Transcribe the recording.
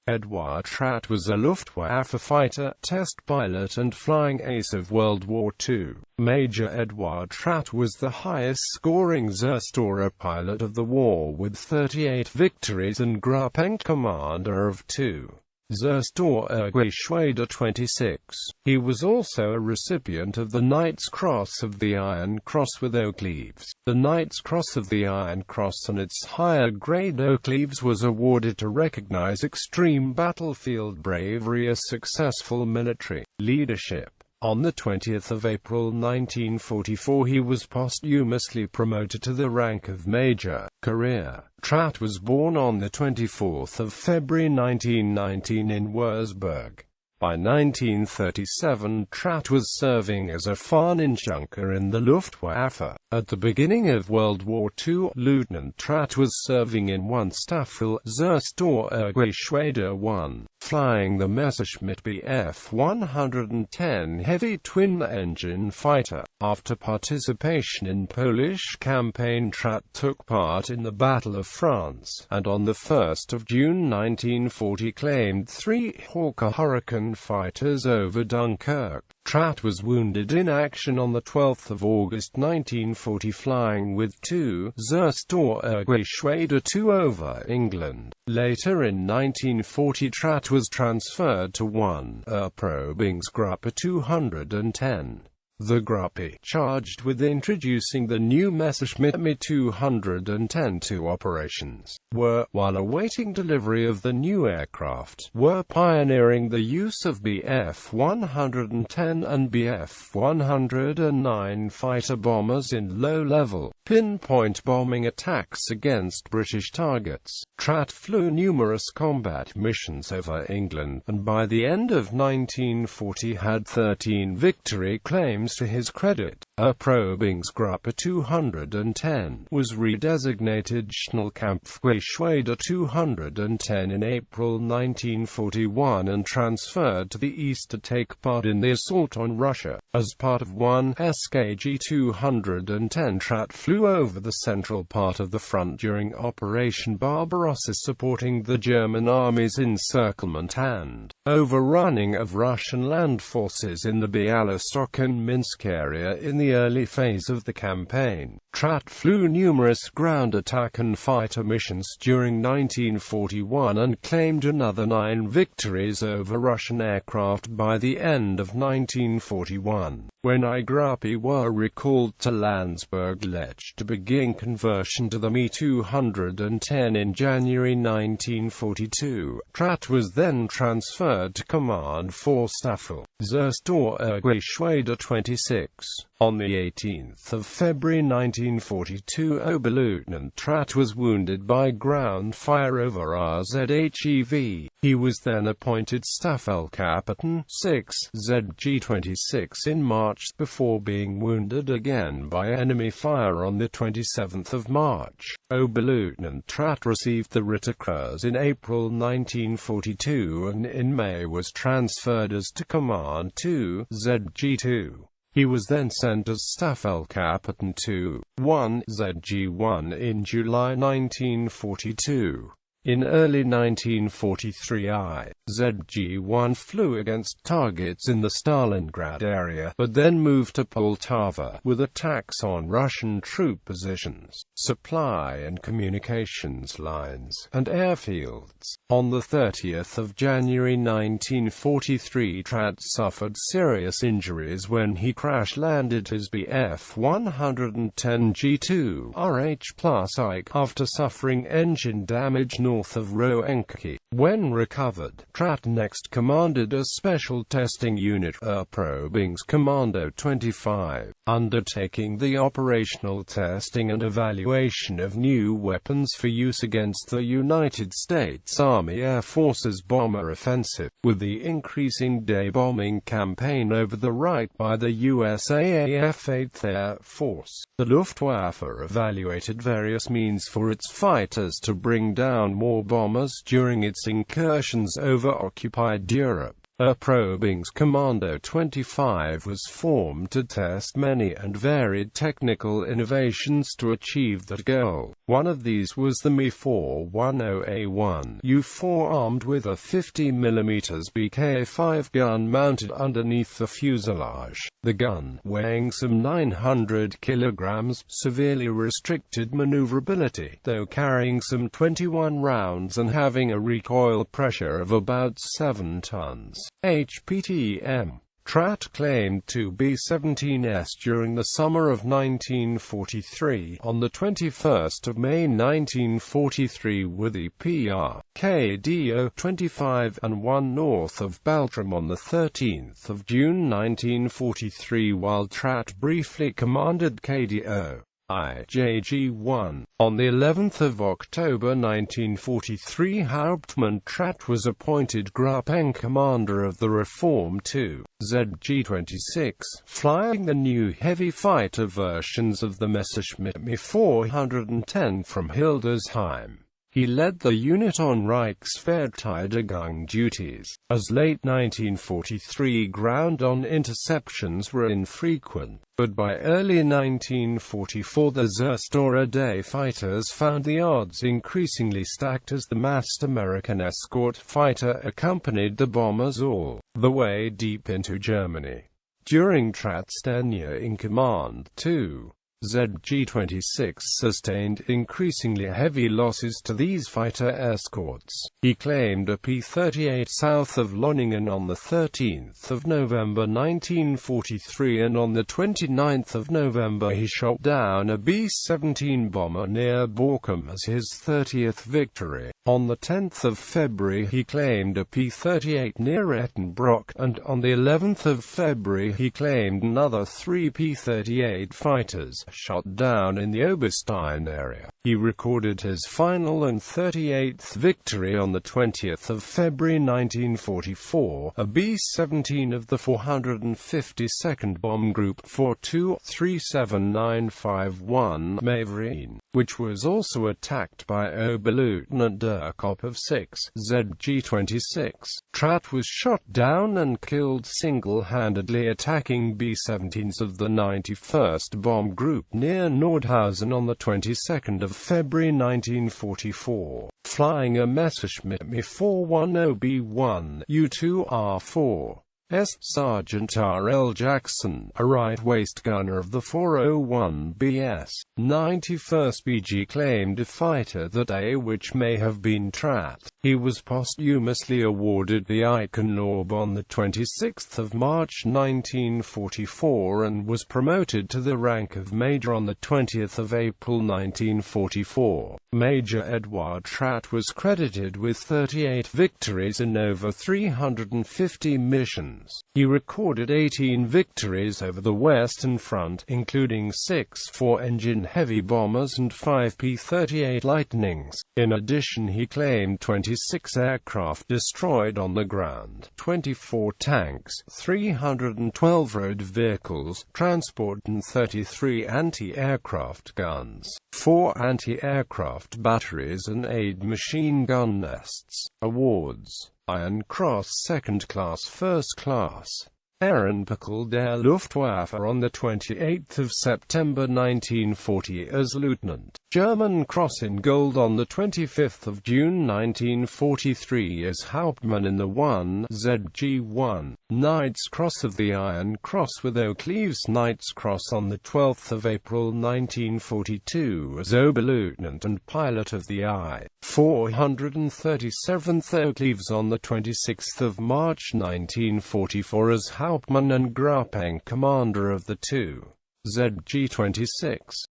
Eduard Tratt was a Luftwaffe fighter, test pilot and flying ace of World War II. Major Eduard Tratt was the highest-scoring Zerstörer pilot of the war with 38 victories and Gruppenkommandeur of II. Zerstörergeschwader 26. He was also a recipient of the Knight's Cross of the Iron Cross with oak leaves. The Knight's Cross of the Iron Cross and its higher grade oak leaves was awarded to recognize extreme battlefield bravery as successful military leadership. On 20 April 1944 he was posthumously promoted to the rank of Major. Career. Tratt was born on 24 February 1919 in Würzburg. By 1937 Tratt was serving as a Fahnenjunker in the Luftwaffe. At the beginning of World War II, Lieutenant Tratt was serving in 1 Staffel, Zerstörergeschwader 1, flying the Messerschmitt Bf 110 heavy twin-engine fighter. After participation in Polish campaign, Tratt took part in the Battle of France, and on 1 June 1940 claimed 3 Hawker Hurricane fighters over Dunkirk. Tratt was wounded in action on 12 August 1940 flying with 2 Zerstörergeschwader 2 over England. Later in 1940 Tratt was transferred to 1 Erprobungsgruppe 210. The Gruppe, charged with introducing the new Messerschmitt Me 210 to operations, while awaiting delivery of the new aircraft, were pioneering the use of Bf 110 and Bf 109 fighter bombers in low-level, pinpoint bombing attacks against British targets. Tratt flew numerous combat missions over England, and by the end of 1940 had 13 victory claims to his credit. Erprobungsgruppe 210 was redesignated Schnellkampfgeschwader 210 in April 1941 and transferred to the east to take part in the assault on Russia. As part of 1 SKG 210, Tratt flew over the central part of the front during Operation Barbarossa, supporting the German army's encirclement and overrunning of Russian land forces in the Bialystok and Minsk area in the early phase of the campaign. Tratt flew numerous ground attack and fighter missions during 1941 and claimed another 9 victories over Russian aircraft by the end of 1941, when Gruppe were recalled to Landsberg-Lech to begin conversion to the Me-210 in January 1942. Tratt was then transferred to Command 4 Staffel, Zerstörergeschwader 26. On 18 February 1942, Oberleutnant Tratt was wounded by ground fire over RZHEV. He was then appointed Staffelkapitän 6 ZG-26 in March, before being wounded again by enemy fire on 27 March. Oberleutnant Tratt received the Ritterkreuz in April 1942 and in May was transferred as to Command 2 ZG-2. He was then sent as Staffelkapitän 2, 1 ZG-1 in July 1942. In early 1943 ZG-1 flew against targets in the Stalingrad area, but then moved to Poltava, with attacks on Russian troop positions, supply and communications lines, and airfields. On 30 January 1943 Tratt suffered serious injuries when he crash-landed his Bf 110 G2 RH+I after suffering engine damage north of Roenke. When recovered, Tratt next commanded a special testing unit, Erprobungskommando 25, undertaking the operational testing and evaluation of new weapons for use against the United States Army Air Force's bomber offensive. With the increasing day bombing campaign over the Reich by the USAAF 8th Air Force, the Luftwaffe evaluated various means for its fighters to bring down more bombers during its incursions over occupied Europe. Erprobungskommando 25 was formed to test many and varied technical innovations to achieve that goal. One of these was the Me-410A1 U-4 armed with a 50mm BK-5 gun mounted underneath the fuselage. The gun, weighing some 900 kilograms, severely restricted maneuverability, though carrying some 21 rounds and having a recoil pressure of about 7 tons. HPTM. Tratt claimed two B-17s during the summer of 1943. On the 21st of May 1943 with the PRKDO-25 and one north of Baltram on the 13th of June 1943, while Tratt briefly commanded KDO. IJG-1. On the 11th of October 1943, Hauptmann Tratt was appointed Gruppenkommandeur of the Reform II. ZG-26, flying the new heavy fighter versions of the Messerschmitt Me-410 from Hildesheim. He led the unit on Reichsverteidigung duties. As late 1943 ground-on interceptions were infrequent, but by early 1944 the Zerstörer day fighters found the odds increasingly stacked as the massed American escort fighter accompanied the bombers all the way deep into Germany. During Tratt's tenure in command, too, ZG-26 sustained increasingly heavy losses to these fighter escorts. He claimed a P-38 south of Lonningen on the 13th of November 1943, and on the 29th of November he shot down a B-17 bomber near Borkum as his 30th victory. On the 10th of February he claimed a P-38 near Ettenbrock, and on the 11th of February he claimed another 3 P-38 fighters shot down in the Oberstein area. He recorded his final and 38th victory on the 20th of February 1944, a B-17 of the 452nd Bomb Group 4237951 Maverine, which was also attacked by Oberleutnant Dirkop of 6 ZG-26. Tratt was shot down and killed single-handedly attacking B-17s of the 91st Bomb Group near Nordhausen on the 22nd of February 1944, flying a Messerschmitt Me-410B1 U-2R4. Sergeant R. L. Jackson, a right-waist gunner of the 401bs 91st BG, claimed a fighter that day, which may have been Tratt. He was posthumously awarded the Eichenlaub on the 26th of March 1944 and was promoted to the rank of Major on the 20th of April 1944. Major Eduard Tratt was credited with 38 victories in over 350 missions. He recorded 18 victories over the Western Front, including 6 4-engine heavy bombers and 5 P-38 Lightnings. In addition, he claimed 26 aircraft destroyed on the ground, 24 tanks, 312 road vehicles, transport and 33 anti-aircraft guns, 4 anti-aircraft batteries and 8 machine gun nests. Awards: Iron Cross Second Class First Class. Ehrenbuckle der Luftwaffe on the 28th of September 1940 as Lieutenant. German Cross in Gold on the 25th of June 1943 as Hauptmann in the 1 ZG-1. Knight's Cross of the Iron Cross with Oak Leaves. Knight's Cross on the 12th of April 1942 as Oberleutnant and pilot of the I-437th Oak Leaves on the 26th of March 1944 as Hauptmann and Gruppenkommandeur of the II. ZG-26.